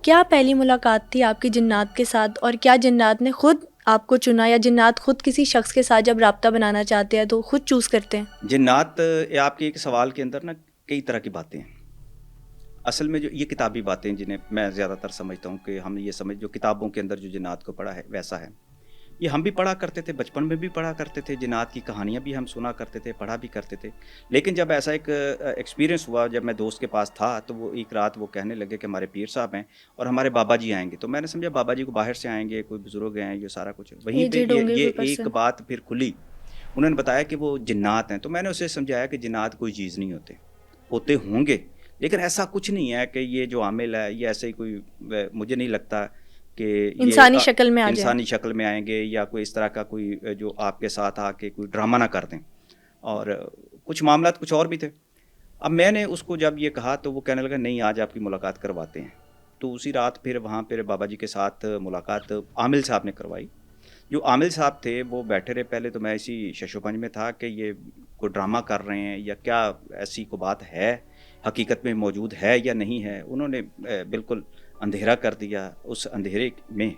کیا پہلی ملاقات تھی آپ کی جنات کے ساتھ، اور کیا جنات نے خود آپ کو چنا، یا جنات خود کسی شخص کے ساتھ جب رابطہ بنانا چاہتے ہیں تو خود چوز کرتے ہیں؟ جنات آپ کے ایک سوال کے اندر نا کئی طرح کی باتیں ہیں. اصل میں جو یہ کتابی باتیں جنہیں میں زیادہ تر سمجھتا ہوں کہ ہم یہ سمجھ جو کتابوں کے اندر جو جنات کو پڑھا ہے ویسا ہے. یہ ہم بھی پڑھا کرتے تھے، بچپن میں بھی پڑھا کرتے تھے، جنات کی کہانیاں بھی ہم سنا کرتے تھے، پڑھا بھی کرتے تھے. لیکن جب ایسا ایک ایکسپیرینس ہوا، جب میں دوست کے پاس تھا تو وہ ایک رات وہ کہنے لگے کہ ہمارے پیر صاحب ہیں اور ہمارے بابا جی آئیں گے. تو میں نے سمجھا بابا جی کو باہر سے آئیں گے، کوئی بزرگ ہیں، یہ سارا کچھ. وہیں پہ ایجڈ ہوں گے یہ کوئی ایک پرسن؟ بات پھر کھلی. انہوں نے بتایا کہ وہ جنات ہیں. تو میں نے اسے سمجھایا کہ جنات کوئی چیز نہیں ہوتے ہوں گے، لیکن ایسا کچھ نہیں ہے کہ یہ جو عامل ہے یہ ایسے ہی کوئی، مجھے نہیں لگتا کہ یہ انسانی شکل میں آ جائیں؟ انسانی شکل میں آئیں گے یا کوئی اس طرح کا کوئی جو آپ کے ساتھ آ کے کوئی ڈرامہ نہ کر دیں. اور کچھ معاملات کچھ اور بھی تھے. اب میں نے اس کو جب یہ کہا تو وہ کہنے لگا نہیں آج آپ کی ملاقات کرواتے ہیں. تو اسی رات پھر وہاں پہ بابا جی کے ساتھ ملاقات عامل صاحب نے کروائی. جو عامل صاحب تھے وہ بیٹھے رہے. پہلے تو میں اسی شش و پنج میں تھا کہ یہ کوئی ڈرامہ کر رہے ہیں یا کیا، ایسی کو بات ہے حقیقت میں موجود ہے یا نہیں ہے. انہوں نے بالکل اندھیرا کر دیا. اس اندھیرے میں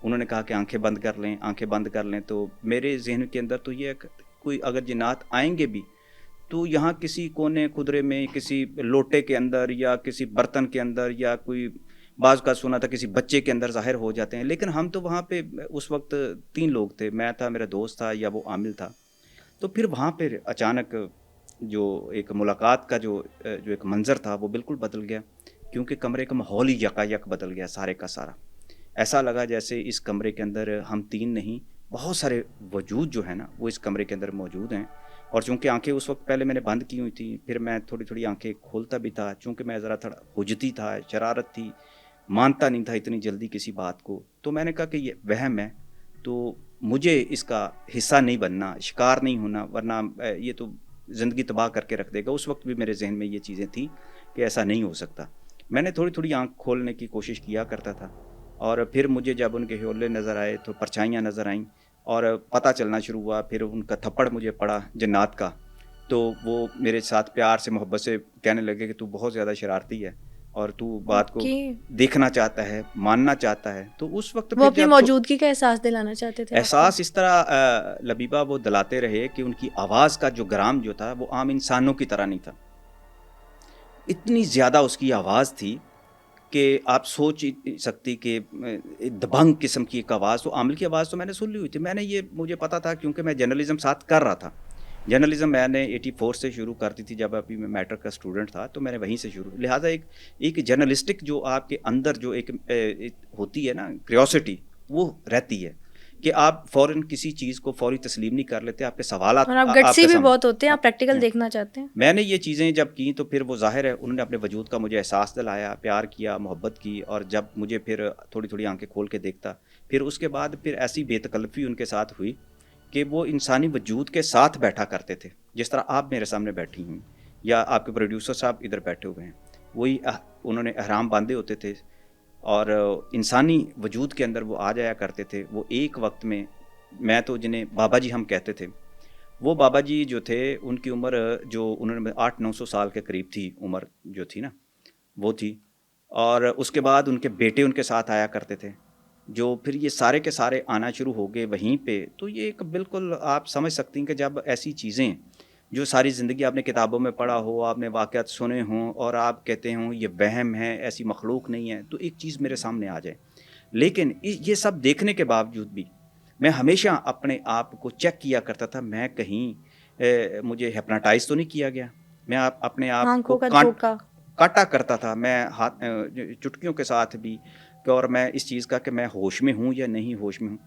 انہوں نے کہا کہ آنکھیں بند کر لیں، آنکھیں بند کر لیں. تو میرے ذہن کے اندر تو یہ کوئی اگر جنات آئیں گے بھی تو یہاں کسی کونے خدرے میں، کسی لوٹے کے اندر یا کسی برتن کے اندر، یا کوئی بعض کا سنا تھا کسی بچے کے اندر ظاہر ہو جاتے ہیں. لیکن ہم تو وہاں پہ اس وقت 3 لوگ تھے، میں تھا، میرا دوست تھا، یا وہ عامل تھا. تو پھر وہاں پہ اچانک جو ایک ملاقات کا جو ایک منظر تھا وہ بالکل بدل گیا، کیونکہ کمرے کا ماحول ہی یکایک بدل گیا سارے کا سارا. ایسا لگا جیسے اس کمرے کے اندر ہم 3 نہیں، بہت سارے وجود جو ہے نا وہ اس کمرے کے اندر موجود ہیں. اور چونکہ آنکھیں اس وقت پہلے میں نے بند کی ہوئی تھی، پھر میں تھوڑی تھوڑی آنکھیں کھولتا بھی تھا، چونکہ میں ذرا تھوڑا حجتی تھا، شرارت تھی، مانتا نہیں تھا اتنی جلدی کسی بات کو. تو میں نے کہا کہ یہ وہم ہے، تو مجھے اس کا حصہ نہیں بننا، شکار نہیں ہونا، ورنہ یہ تو زندگی تباہ کر کے رکھ دے گا. اس وقت بھی میرے ذہن میں یہ چیزیں تھیں کہ ایسا نہیں ہو سکتا. میں نے تھوڑی تھوڑی آنکھ کھولنے کی کوشش کیا کرتا تھا. اور پھر مجھے جب ان کے ہیولے نظر آئے تو پرچھائیاں نظر آئیں اور پتہ چلنا شروع ہوا. پھر ان کا تھپڑ مجھے پڑا جنات کا. تو وہ میرے ساتھ پیار سے محبت سے کہنے لگے کہ تو بہت زیادہ شرارتی ہے اور تو بات کو اوکے، دیکھنا چاہتا ہے، ماننا چاہتا ہے. تو اس وقت وہ پھر اپنی جب موجودگی کا احساس دلانا چاہتے تھے آپ کو؟ احساس اس طرح لبیبہ وہ دلاتے رہے کہ ان کی آواز کا جو گرام جو تھا وہ عام انسانوں کی طرح نہیں تھا. اتنی زیادہ اس کی آواز تھی کہ آپ سوچ سکتی کہ دبنگ قسم کی ایک آواز. تو عامل کی آواز تو میں نے سن لی ہوئی تھی. میں نے یہ مجھے پتا تھا کیونکہ میں جرنلزم ساتھ کر رہا تھا. جرنلزم میں نے 84 سے شروع کر دی تھی جب ابھی میں میٹرک کا اسٹوڈنٹ تھا. تو میں نے وہیں سے شروع، لہٰذا ایک جرنلسٹک جو آپ کے اندر جو ایک ہوتی ہے نا کریوسٹی، وہ رہتی ہے کہ آپ فوراً کسی چیز کو فوری تسلیم نہیں کر لیتے. آپ کے سوالات اور آپ آپ گٹسی کے بھی سامنے. بہت ہوتے ہیں، آپ پریکٹیکل دیکھنا چاہتے ہیں. میں نے یہ چیزیں جب کی تو پھر وہ ظاہر ہے انہوں نے اپنے وجود کا مجھے احساس دلایا، پیار کیا، محبت کی. اور جب مجھے پھر تھوڑی تھوڑی آنکھیں کھول کے دیکھتا، پھر اس کے بعد پھر ایسی بے تکلفی ان کے ساتھ ہوئی کہ وہ انسانی وجود کے ساتھ بیٹھا کرتے تھے، جس طرح آپ میرے سامنے بیٹھی ہیں یا آپ کے پروڈیوسر صاحب ادھر بیٹھے ہوئے ہیں. وہی انہوں نے احرام باندھے ہوتے تھے اور انسانی وجود کے اندر وہ آ جایا کرتے تھے. وہ ایک وقت میں تو جنہیں بابا جی ہم کہتے تھے، وہ بابا جی جو تھے ان کی عمر جو انہوں نے 800-900 سال کے قریب تھی عمر جو تھی نا وہ تھی. اور اس کے بعد ان کے بیٹے ان کے ساتھ آیا کرتے تھے، جو پھر یہ سارے کے سارے آنا شروع ہو گئے وہیں پہ. تو یہ ایک بالکل آپ سمجھ سکتی ہیں کہ جب ایسی چیزیں جو ساری زندگی آپ نے کتابوں میں پڑھا ہو، آپ نے واقعات سنے ہوں اور آپ کہتے ہوں یہ وہم ہے، ایسی مخلوق نہیں ہے، تو ایک چیز میرے سامنے آ جائے. لیکن یہ سب دیکھنے کے باوجود بھی میں ہمیشہ اپنے آپ کو چیک کیا کرتا تھا میں کہیں مجھے ہیپناٹائز تو نہیں کیا گیا. میں اپنے آپ کو آنکھوں کا دھوکہ. کاٹا کرتا تھا میں چٹکیوں کے ساتھ بھی، اور میں اس چیز کا کہ میں ہوش میں ہوں یا نہیں ہوش میں ہوں.